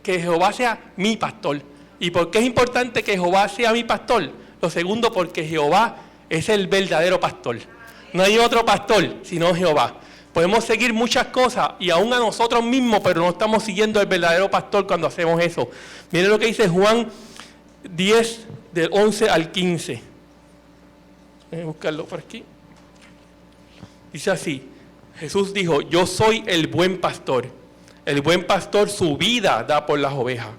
que Jehová sea mi pastor. ¿Y por qué es importante que Jehová sea mi pastor? Lo segundo, porque Jehová es el verdadero pastor. No hay otro pastor sino Jehová. Podemos seguir muchas cosas y aún a nosotros mismos, pero no estamos siguiendo el verdadero pastor cuando hacemos eso. Miren lo que dice Juan 10, del 11 al 15. Voy a buscarlo por aquí. Dice así, Jesús dijo, yo soy el buen pastor. El buen pastor su vida da por las ovejas.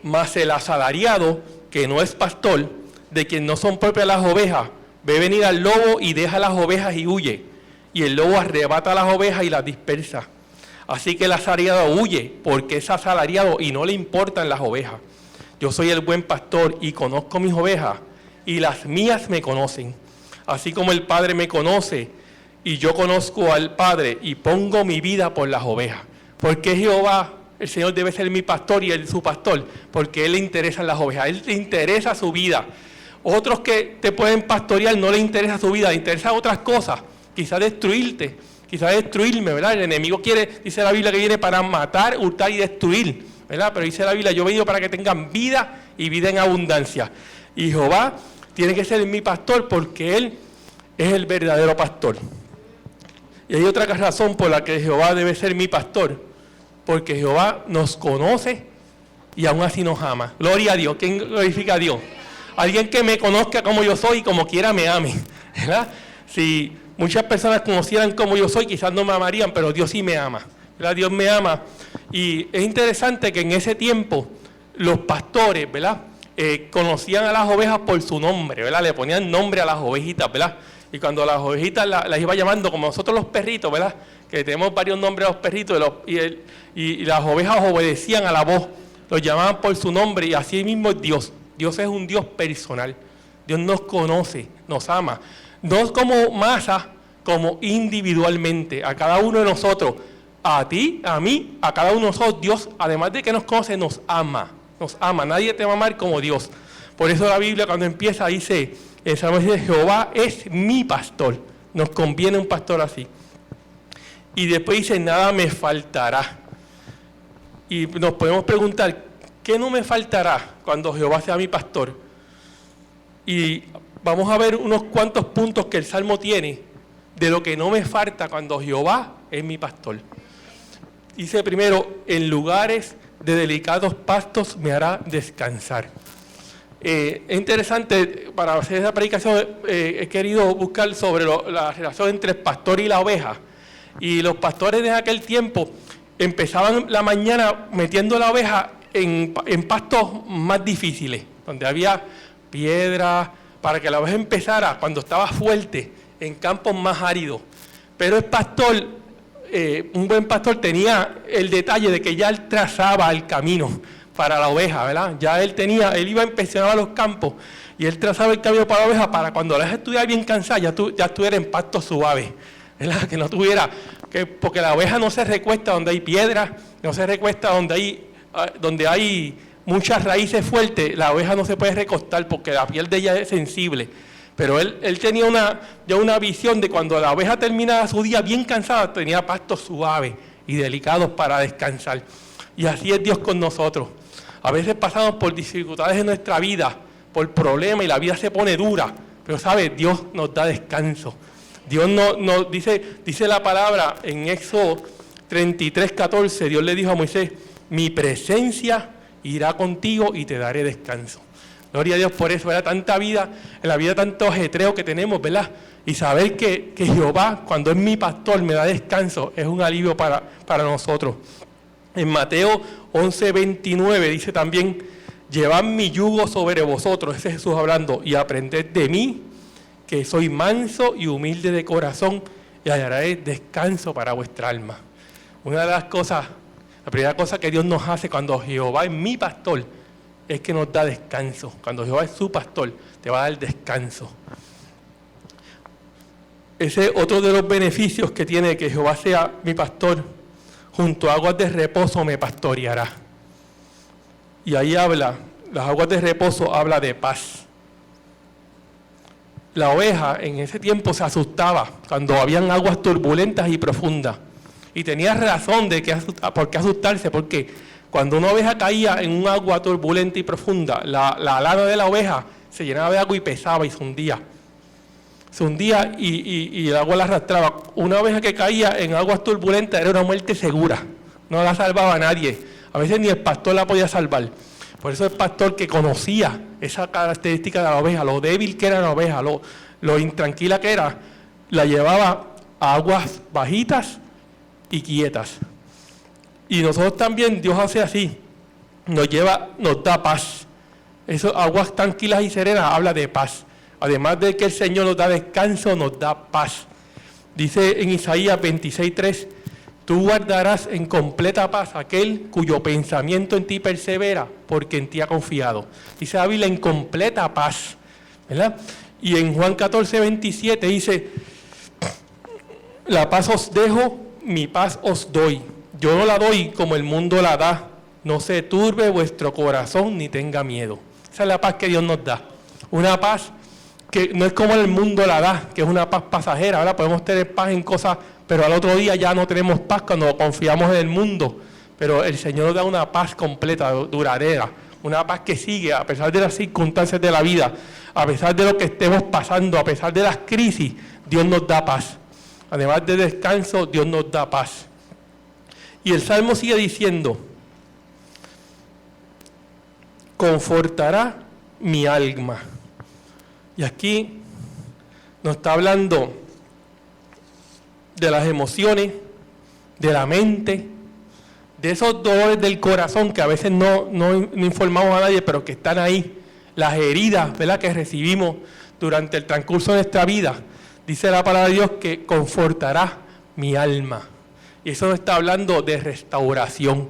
Mas el asalariado, que no es pastor, de quien no son propias las ovejas, ve venir al lobo y deja las ovejas y huye. Y el lobo arrebata las ovejas y las dispersa. Así que el asalariado huye, porque es asalariado y no le importan las ovejas. Yo soy el buen pastor y conozco mis ovejas, y las mías me conocen. Así como el Padre me conoce, y yo conozco al Padre, y pongo mi vida por las ovejas. Porque Jehová, el Señor, debe ser mi pastor y él su pastor, porque Él le interesan las ovejas, Él le interesa su vida. Otros que te pueden pastorear no le interesa su vida, le interesan otras cosas, quizás destruirte, quizás destruirme, ¿verdad? El enemigo quiere, dice la Biblia, que viene para matar, hurtar y destruir, ¿verdad? Pero dice la Biblia, yo he venido para que tengan vida y vida en abundancia. Y Jehová tiene que ser mi pastor porque Él es el verdadero pastor. Y hay otra razón por la que Jehová debe ser mi pastor, porque Jehová nos conoce y aún así nos ama. Gloria a Dios. ¿Quién glorifica a Dios? Alguien que me conozca como yo soy y como quiera me ame, ¿verdad? Si muchas personas conocieran como yo soy, quizás no me amarían, pero Dios sí me ama, ¿verdad? Dios me ama. Y es interesante que en ese tiempo los pastores, ¿verdad? Conocían a las ovejas por su nombre, ¿verdad? Le ponían nombre a las ovejitas, ¿verdad? Y cuando las ovejitas las iba llamando, como nosotros los perritos, ¿verdad? Que tenemos varios nombres a los perritos, y las ovejas obedecían a la voz, los llamaban por su nombre, y así mismo es Dios. Dios es un Dios personal. Dios nos conoce, nos ama. No como masa, como individualmente, a cada uno de nosotros. A ti, a mí, a cada uno de nosotros, Dios, además de que nos conoce, nos ama. Nos ama. Nadie te va a amar como Dios. Por eso la Biblia cuando empieza dice, el Salmo dice, Jehová es mi pastor. Nos conviene un pastor así. Y después dice, nada me faltará. Y nos podemos preguntar, ¿qué no me faltará cuando Jehová sea mi pastor? Y vamos a ver unos cuantos puntos que el Salmo tiene de lo que no me falta cuando Jehová es mi pastor. Dice primero, en lugares de delicados pastos me hará descansar. Es interesante, para hacer esa predicación, he querido buscar sobre la relación entre el pastor y la oveja. Y los pastores de aquel tiempo empezaban la mañana metiendo la oveja en pastos más difíciles, donde había piedras, para que la oveja empezara, cuando estaba fuerte, en campos más áridos. Pero el pastor, un buen pastor, tenía el detalle de que ya él trazaba el camino para la oveja, ¿verdad? Ya él iba a inspeccionar los campos y él trazaba el camino para la oveja para cuando la oveja estuviera bien cansada, ya estuviera en pasto suave, ¿verdad? Que no tuviera, porque la oveja no se recuesta donde hay piedras, no se recuesta donde hay muchas raíces fuertes, la oveja no se puede recostar porque la piel de ella es sensible. Pero él tenía ya una visión de cuando la oveja terminaba su día bien cansada, tenía pastos suaves y delicados para descansar. Y así es Dios con nosotros. A veces pasamos por dificultades en nuestra vida, por problemas, y la vida se pone dura. Pero, ¿sabes? Dios nos da descanso. Dios nos dice la palabra en Éxodo 33:14, Dios le dijo a Moisés, mi presencia irá contigo y te daré descanso. Gloria a Dios por eso, ¿verdad? Tanta vida, en la vida tanto ajetreo que tenemos, ¿verdad? Y saber que Jehová, cuando es mi pastor, me da descanso, es un alivio para nosotros. En Mateo 11:29 dice también, llevad mi yugo sobre vosotros, ese es Jesús hablando, y aprended de mí, que soy manso y humilde de corazón, y hallaréis descanso para vuestra alma. Una de las cosas, la primera cosa que Dios nos hace cuando Jehová es mi pastor, es que nos da descanso. Cuando Jehová es su pastor, te va a dar descanso. Ese es otro de los beneficios que tiene que Jehová sea mi pastor. Junto a aguas de reposo me pastoreará. Y ahí las aguas de reposo habla de paz. La oveja en ese tiempo se asustaba cuando habían aguas turbulentas y profundas. Y tenía razón por qué asustarse, porque Cuando una oveja caía en un agua turbulenta y profunda, la lana de la oveja se llenaba de agua y pesaba y se hundía. Se hundía y el agua la arrastraba. Una oveja que caía en aguas turbulentas era una muerte segura. No la salvaba a nadie. A veces ni el pastor la podía salvar. Por eso el pastor que conocía esa característica de la oveja, lo débil que era la oveja, lo intranquila que era, la llevaba a aguas bajitas y quietas. Y nosotros también, Dios hace así, nos da paz. Esas aguas tranquilas y serenas habla de paz. Además de que el Señor nos da descanso, nos da paz. Dice en Isaías 26:3, tú guardarás en completa paz aquel cuyo pensamiento en ti persevera, porque en ti ha confiado. Dice la Biblia en completa paz, ¿verdad? Y en Juan 14:27 dice, la paz os dejo, mi paz os doy. Yo no la doy como el mundo la da. No se turbe vuestro corazón ni tenga miedo. Esa es la paz que Dios nos da. Una paz que no es como el mundo la da, que es una paz pasajera. Ahora podemos tener paz en cosas, pero al otro día ya no tenemos paz cuando confiamos en el mundo. Pero el Señor nos da una paz completa, duradera. Una paz que sigue a pesar de las circunstancias de la vida, a pesar de lo que estemos pasando, a pesar de las crisis, Dios nos da paz. Además de descanso, Dios nos da paz. Y el Salmo sigue diciendo, confortará mi alma. Y aquí nos está hablando de las emociones, de la mente, de esos dolores del corazón que a veces no informamos a nadie, pero que están ahí, las heridas, ¿verdad?, que recibimos durante el transcurso de nuestra vida. Dice la palabra de Dios que confortará mi alma. Y eso nos está hablando de restauración.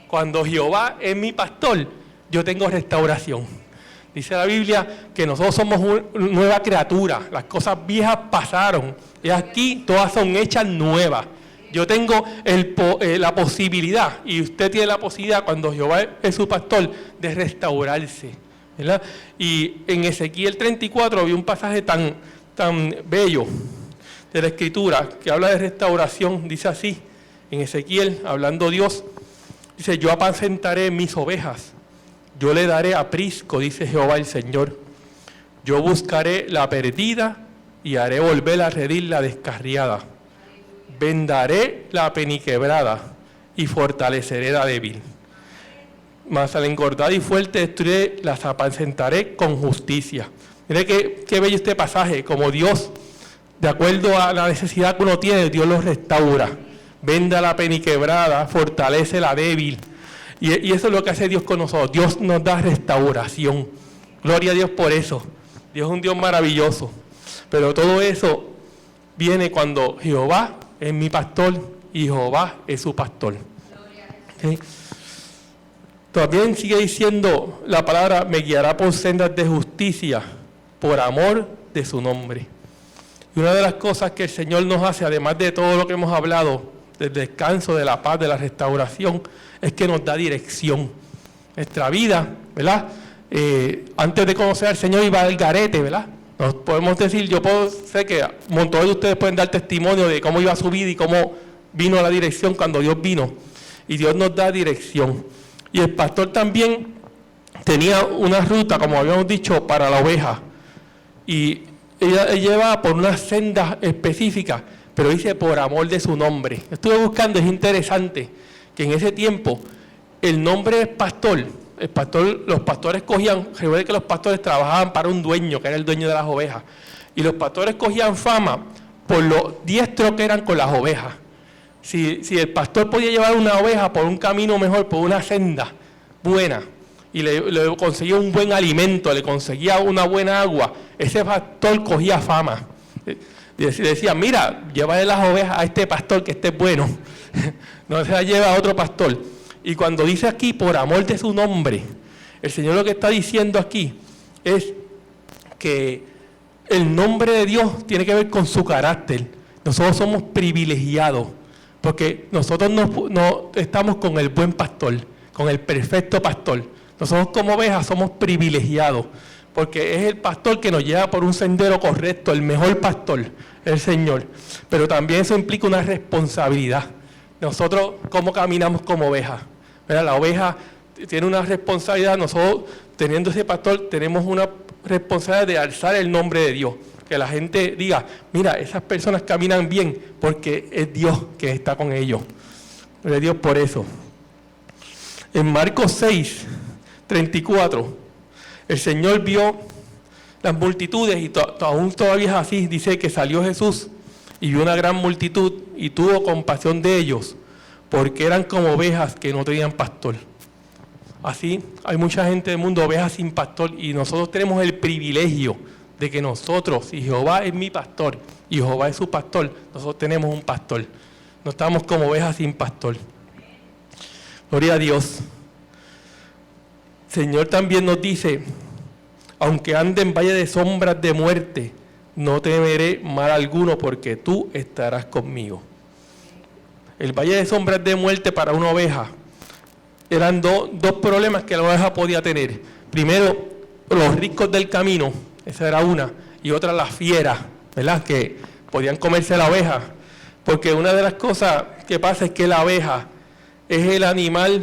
Cuando Jehová es mi pastor, yo tengo restauración. Dice la Biblia que nosotros somos una nueva criatura. Las cosas viejas pasaron. Y aquí todas son hechas nuevas. Yo tengo la posibilidad, y usted tiene la posibilidad, cuando Jehová es su pastor, de restaurarse, ¿verdad? Y en Ezequiel 34 vi un pasaje tan bello de la Escritura que habla de restauración. Dice así, en Ezequiel, hablando Dios, dice, yo apacentaré mis ovejas, yo le daré aprisco, dice Jehová el Señor. Yo buscaré la perdida y haré volver a redil la descarriada. Vendaré la peniquebrada y fortaleceré la débil. Mas al engordar y fuerte destruiré, las apacentaré con justicia. Mire qué bello este pasaje, como Dios, de acuerdo a la necesidad que uno tiene, Dios los restaura. Venda la peniquebrada, fortalece la débil. Y eso es lo que hace Dios con nosotros. Dios nos da restauración. Gloria a Dios por eso. Dios es un Dios maravilloso. Pero todo eso viene cuando Jehová es mi pastor y Jehová es su pastor. ¿Sí? También sigue diciendo la palabra, me guiará por sendas de justicia, por amor de su nombre. Y una de las cosas que el Señor nos hace, además de todo lo que hemos hablado, del descanso, de la paz, de la restauración, es que nos da dirección. Nuestra vida, ¿verdad? Antes de conocer al Señor iba al garete, ¿verdad? Nos podemos decir, sé que un montón de ustedes pueden dar testimonio de cómo iba su vida y cómo vino la dirección cuando Dios vino. Y Dios nos da dirección. Y el pastor también tenía una ruta, como habíamos dicho, para la oveja. Y ella llevaba por unas sendas específicas, pero dice por amor de su nombre. Estuve buscando, es interesante, que en ese tiempo el nombre pastor, los pastores cogían, recuerden que los pastores trabajaban para un dueño, que era el dueño de las ovejas, y los pastores cogían fama por lo diestros que eran con las ovejas. Si el pastor podía llevar una oveja por un camino mejor, por una senda buena, y le conseguía un buen alimento, le conseguía una buena agua, ese pastor cogía fama. Decía, mira, llévale las ovejas a este pastor que esté bueno, no se la lleva a otro pastor. Y cuando dice aquí, por amor de su nombre, el Señor lo que está diciendo aquí es que el nombre de Dios tiene que ver con su carácter. Nosotros somos privilegiados, porque nosotros no estamos con el buen pastor, con el perfecto pastor. Nosotros como ovejas somos privilegiados, porque es el pastor que nos lleva por un sendero correcto, el mejor pastor, el Señor. Pero también eso implica una responsabilidad. Nosotros, ¿cómo caminamos como ovejas? ¿verdad? La oveja tiene una responsabilidad, nosotros teniendo ese pastor tenemos una responsabilidad de alzar el nombre de Dios. Que la gente diga, mira, esas personas caminan bien porque es Dios que está con ellos. Gloria a Dios por eso. En Marcos 6, 34, el Señor vio las multitudes y aún todavía es así. Dice que salió Jesús y vio una gran multitud y tuvo compasión de ellos porque eran como ovejas que no tenían pastor. Así hay mucha gente del mundo, ovejas sin pastor, y nosotros tenemos el privilegio de que nosotros, si Jehová es mi pastor y Jehová es su pastor, nosotros tenemos un pastor. No estamos como ovejas sin pastor. Gloria a Dios. Señor también nos dice, aunque ande en valle de sombras de muerte, no temeré mal alguno porque tú estarás conmigo. El valle de sombras de muerte para una oveja eran dos problemas que la oveja podía tener. Primero, los riscos del camino. Esa era una. Y otra, las fieras, ¿verdad? Que podían comerse la oveja. Porque una de las cosas que pasa es que la oveja es el animal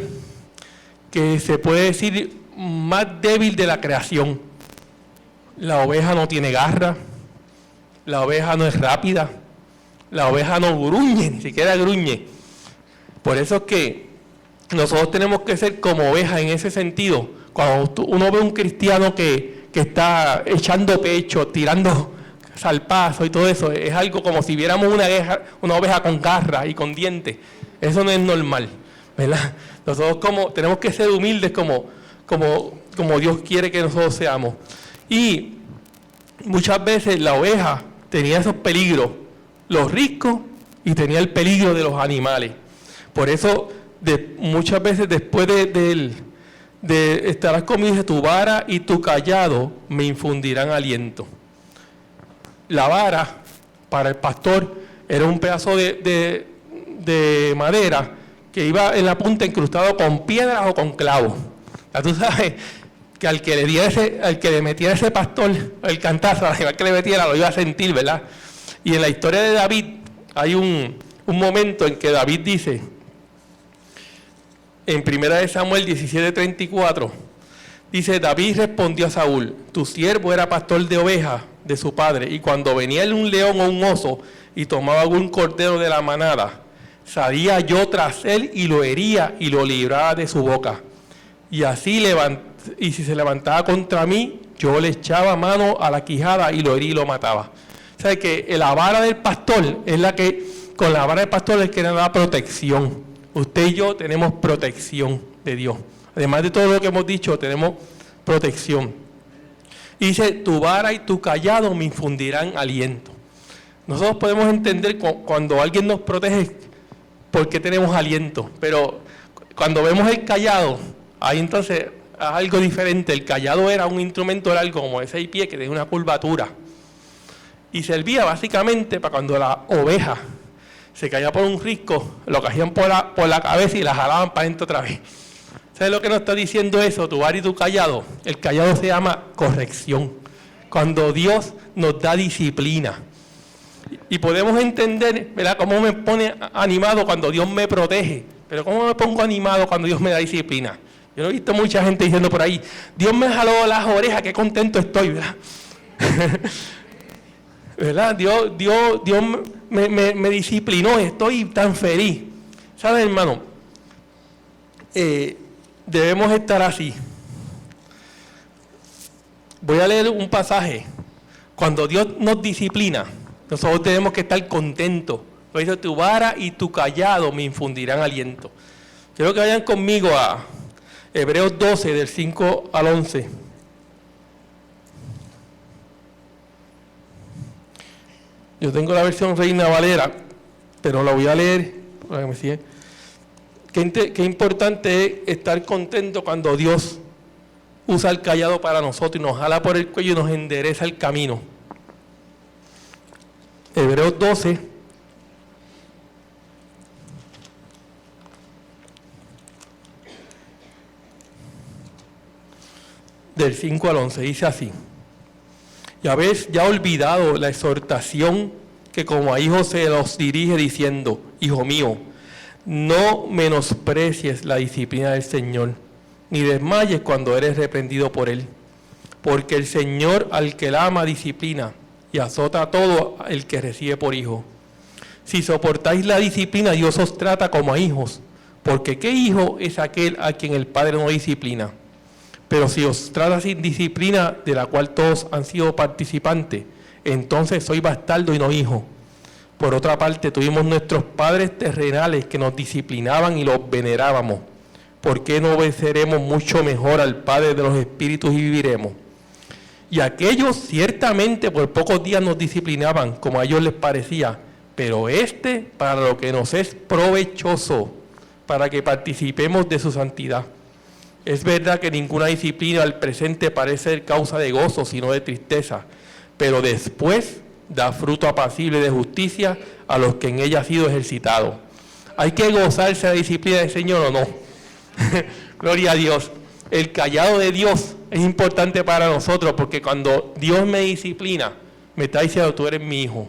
que se puede decir más débil de la creación. La oveja no tiene garra. La oveja no es rápida. La oveja no gruñe, ni siquiera gruñe. Por eso es que nosotros tenemos que ser como ovejas en ese sentido. Cuando uno ve un cristiano que está echando pecho, tirando salpazo y todo eso, es algo como si viéramos una oveja con garra y con dientes. Eso no es normal, ¿verdad? Nosotros tenemos que ser humildes como Dios quiere que nosotros seamos. Y muchas veces la oveja tenía esos peligros, los riscos, y tenía el peligro de los animales. Por eso, muchas veces después de estarás conmigo, dice, tu vara y tu callado me infundirán aliento. La vara, para el pastor, era un pedazo de madera que iba en la punta incrustado con piedras o con clavos. Ya tú sabes que al que le metiera ese pastor el cantazo, al que le metiera, lo iba a sentir, ¿verdad? Y en la historia de David hay un momento en que David dice, en 1 Samuel 17:34, dice, David respondió a Saúl, tu siervo era pastor de ovejas de su padre, y cuando venía un león o un oso y tomaba algún cordero de la manada, salía yo tras él y lo hería y lo libraba de su boca. Y así y si se levantaba contra mí, yo le echaba mano a la quijada y lo hería y lo mataba. O sea que la vara del pastor es la que, con la vara del pastor es que le da protección. Usted y yo tenemos protección de Dios. Además de todo lo que hemos dicho, tenemos protección. Y dice, tu vara y tu callado me infundirán aliento. Nosotros podemos entender cuando alguien nos protege por qué tenemos aliento. Pero cuando vemos el callado, ahí entonces es algo diferente. El callado era un instrumento largo como de 6 pies que tenía una curvatura. Y servía básicamente para cuando la oveja se caía por un risco, lo cogían por la cabeza y la jalaban para adentro otra vez. ¿Sabes lo que nos está diciendo eso? Tu vara y tu callado. El callado se llama corrección. Cuando Dios nos da disciplina. Y podemos entender, ¿verdad?, cómo me pone animado cuando Dios me protege. Pero cómo me pongo animado cuando Dios me da disciplina. Yo he visto mucha gente diciendo por ahí, Dios me jaló las orejas, qué contento estoy, ¿verdad? ¿Verdad? Dios me disciplinó, estoy tan feliz. ¿Sabes, hermano? Debemos estar así. Voy a leer un pasaje. Cuando Dios nos disciplina, nosotros tenemos que estar contentos. Por eso tu vara y tu callado me infundirán aliento. Quiero que vayan conmigo a Hebreos 12, del 5 al 11. Yo tengo la versión Reina Valera, pero la voy a leer para que me sigan. Qué importante es estar contento cuando Dios usa el callado para nosotros y nos jala por el cuello y nos endereza el camino. Hebreos 12, del 5 al 11, dice así. Y habéis ya olvidado la exhortación que como a hijos se los dirige diciendo, hijo mío, No menosprecies la disciplina del Señor, ni desmayes cuando eres reprendido por Él. Porque el Señor al que la ama disciplina y azota a todo el que recibe por hijo. Si soportáis la disciplina, Dios os trata como a hijos. Porque ¿qué hijo es aquel a quien el Padre no disciplina? Pero si os trata sin disciplina, de la cual todos han sido participantes, entonces sois bastardo y no hijo. Por otra parte, tuvimos nuestros padres terrenales que nos disciplinaban y los venerábamos. ¿Por qué no obedeceremos mucho mejor al Padre de los Espíritus y viviremos? Y aquellos ciertamente por pocos días nos disciplinaban, como a ellos les parecía, pero para lo que nos es provechoso, para que participemos de su santidad. Es verdad que ninguna disciplina al presente parece ser causa de gozo, sino de tristeza, pero después da fruto apacible de justicia a los que en ella ha sido ejercitado. ¿Hay que gozarse de la disciplina del Señor o no? Gloria a Dios. El callado de Dios es importante para nosotros, porque cuando Dios me disciplina, me está diciendo: tú eres mi hijo.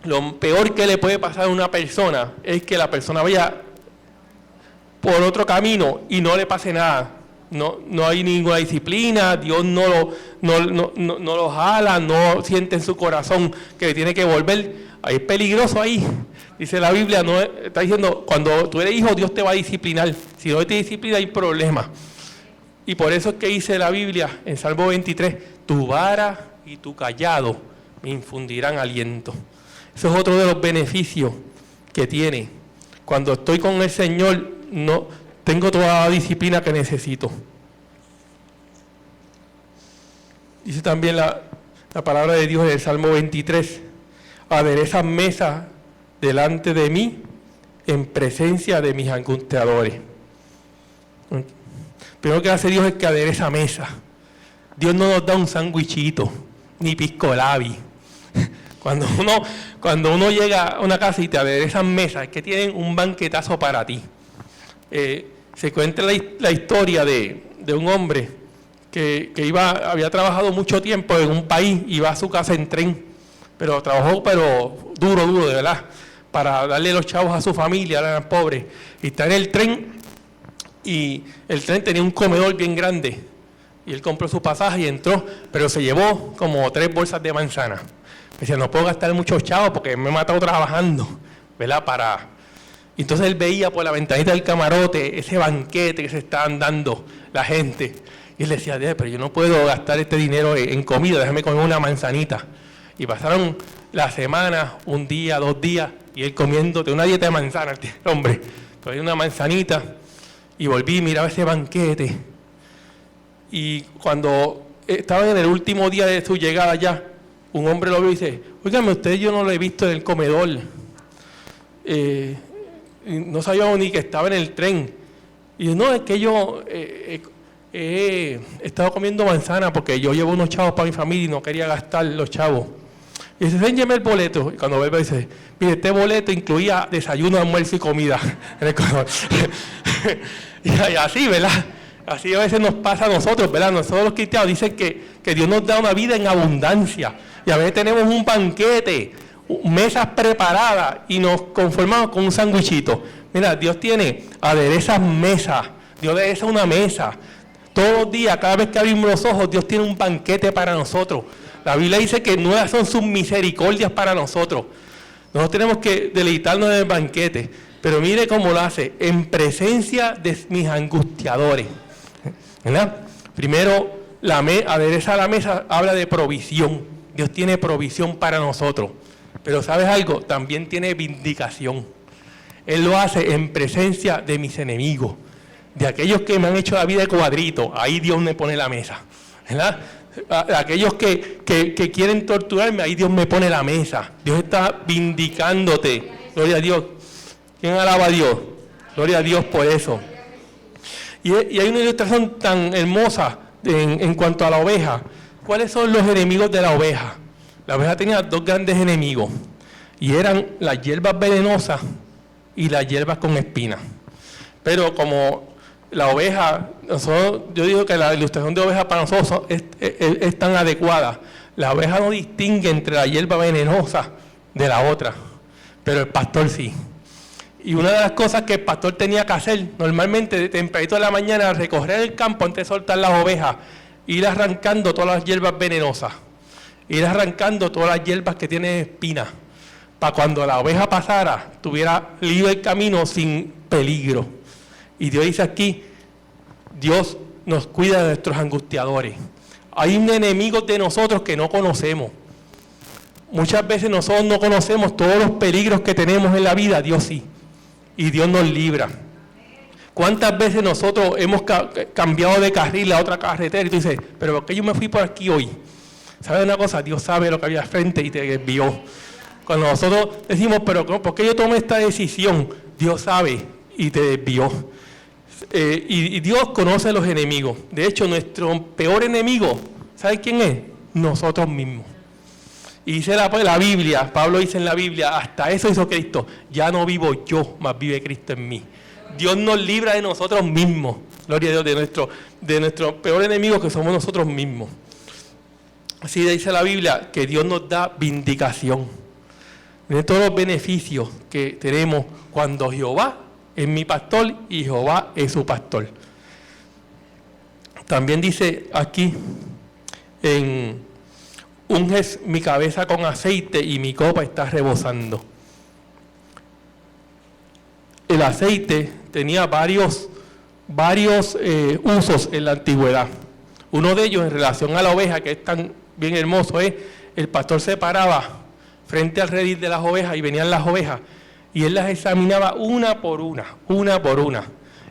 Lo peor que le puede pasar a una persona es que la persona vaya por otro camino y no le pase nada. No hay ninguna disciplina, Dios no lo jala, no siente en su corazón que tiene que volver. Es peligroso ahí. Dice la Biblia, no está diciendo, cuando tú eres hijo, Dios te va a disciplinar. Si no te disciplina, hay problemas. Y por eso es que dice la Biblia en Salmo 23, tu vara y tu callado me infundirán aliento. Eso es otro de los beneficios que tiene. Cuando estoy con el Señor, no tengo toda la disciplina que necesito. Dice también la palabra de Dios en el Salmo 23, aderezas mesa delante de mí en presencia de mis angustiadores. Primero que hace Dios es que adereza mesa. Dios no nos da un sándwichito, ni pisco labi. Cuando uno llega a una casa y te aderezan mesas, es que tienen un banquetazo para ti. Se cuenta la historia de un hombre que había trabajado mucho tiempo en un país, iba a su casa en tren, pero trabajó duro, de verdad, para darle los chavos a su familia, eran pobres. Y está en el tren, y el tren tenía un comedor bien grande, y él compró su pasaje y entró, pero se llevó como 3 bolsas de manzana. Decía, no puedo gastar muchos chavos porque me he matado trabajando, ¿verdad? Y entonces él veía por la ventanita del camarote ese banquete que se estaban dando la gente. Y él decía, pero yo no puedo gastar este dinero en comida, déjame comer una manzanita. Y pasaron la semana, un día, 2 días, y él comiéndote una dieta de manzana, hombre, comía una manzanita, y volví y miraba ese banquete. Y cuando estaban en el último día de su llegada allá, un hombre lo vio y dice, óigame, usted yo no lo he visto en el comedor. No sabíamos ni que estaba en el tren. Y dice, no, es que yo he estado comiendo manzana porque yo llevo unos chavos para mi familia y no quería gastar los chavos. Y dice, enséñeme el boleto. Y cuando vuelve dice, mire, este boleto incluía desayuno, almuerzo y comida en el comedor. Y así, ¿verdad? Así a veces nos pasa a nosotros, ¿verdad? Nosotros los cristianos dicen que Dios nos da una vida en abundancia. Y a veces tenemos un banquete, mesas preparadas y nos conformamos con un sándwichito. Mira, Dios tiene aderezas mesas. Dios adereza una mesa. Todos los días, cada vez que abrimos los ojos, Dios tiene un banquete para nosotros. La Biblia dice que nuevas son sus misericordias para nosotros. Nosotros tenemos que deleitarnos en el banquete. Pero mire cómo lo hace, en presencia de mis angustiadores. ¿Verdad? Primero, adereza la mesa habla de provisión. Dios tiene provisión para nosotros. Pero ¿sabes algo? También tiene vindicación. Él lo hace en presencia de mis enemigos. De aquellos que me han hecho la vida de cuadrito. Ahí Dios me pone la mesa. ¿Verdad? Aquellos que quieren torturarme, ahí Dios me pone la mesa. Dios está vindicándote. Gloria a Dios. ¿Quién alaba a Dios? Gloria a Dios por eso. Y hay una ilustración tan hermosa en cuanto a la oveja. ¿Cuáles son los enemigos de la oveja? La oveja tenía 2 grandes enemigos. Y eran las hierbas venenosas y las hierbas con espinas. Pero como la oveja, yo digo que la ilustración de oveja para nosotros es tan adecuada. La oveja no distingue entre la hierba venenosa de la otra, pero el pastor sí. Y una de las cosas que el pastor tenía que hacer, normalmente de tempranito de la mañana, recorrer el campo antes de soltar las ovejas, ir arrancando todas las hierbas venenosas, ir arrancando todas las hierbas que tienen espinas, para cuando la oveja pasara, tuviera libre el camino sin peligro. Y Dios dice aquí, Dios nos cuida de nuestros angustiadores. Hay un enemigo de nosotros que no conocemos. Muchas veces nosotros no conocemos todos los peligros que tenemos en la vida, Dios sí. Y Dios nos libra. ¿Cuántas veces nosotros hemos cambiado de carril a otra carretera y tú dices, pero ¿por qué yo me fui por aquí hoy? ¿Sabes una cosa? Dios sabe lo que había al frente y te desvió. Cuando nosotros decimos, pero ¿por qué yo tomé esta decisión? Dios sabe y te desvió. Y Dios conoce a los enemigos. De hecho, nuestro peor enemigo, ¿sabes quién es? Nosotros mismos. Y dice la Biblia, Pablo dice en la Biblia, hasta eso hizo Cristo. Ya no vivo yo, más vive Cristo en mí. Dios nos libra de nosotros mismos. Gloria a Dios, de nuestro peor enemigo que somos nosotros mismos. Así dice la Biblia, que Dios nos da vindicación. Miren todos los beneficios que tenemos cuando Jehová es mi pastor y Jehová es su pastor. También dice aquí, unges mi cabeza con aceite y mi copa está rebosando. El aceite tenía varios usos en la antigüedad. Uno de ellos en relación a la oveja, que es tan bien hermoso, es el pastor se paraba frente al redil de las ovejas y venían las ovejas y él las examinaba una por una.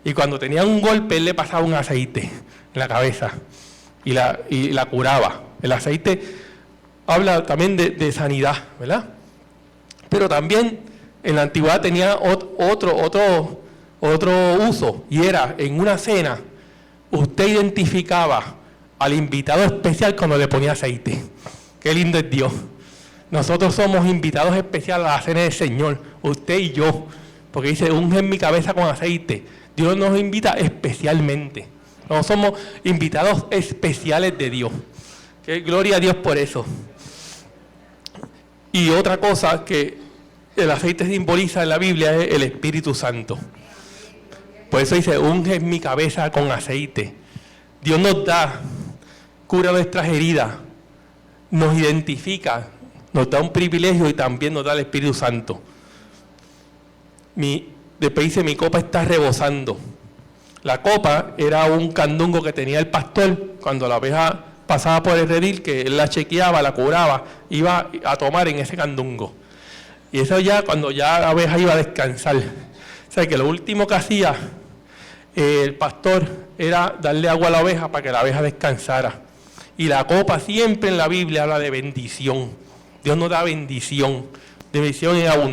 Y cuando tenían un golpe, él le pasaba un aceite en la cabeza y la curaba. El aceite habla también de sanidad, ¿verdad? Pero también en la antigüedad tenía otro uso, y era en una cena, usted identificaba al invitado especial cuando le ponía aceite. Qué lindo es Dios. Nosotros somos invitados especiales a la cena del Señor, usted y yo, porque dice, unge mi cabeza con aceite. Dios nos invita especialmente. Nosotros somos invitados especiales de Dios. Que gloria a Dios por eso. Y otra cosa que el aceite simboliza en la Biblia es el Espíritu Santo. Por eso dice, unge mi cabeza con aceite. Dios nos da, cura nuestras heridas, nos identifica, nos da un privilegio y también nos da el Espíritu Santo. Después dice, mi copa está rebosando. La copa era un candungo que tenía el pastor cuando la oveja pasaba por el redil, que él la chequeaba, la curaba, iba a tomar en ese candungo. Y eso ya cuando ya la oveja iba a descansar. O sea que lo último que hacía el pastor era darle agua a la oveja para que la oveja descansara. Y la copa siempre en la Biblia habla de bendición. Dios nos da bendición y abundancia.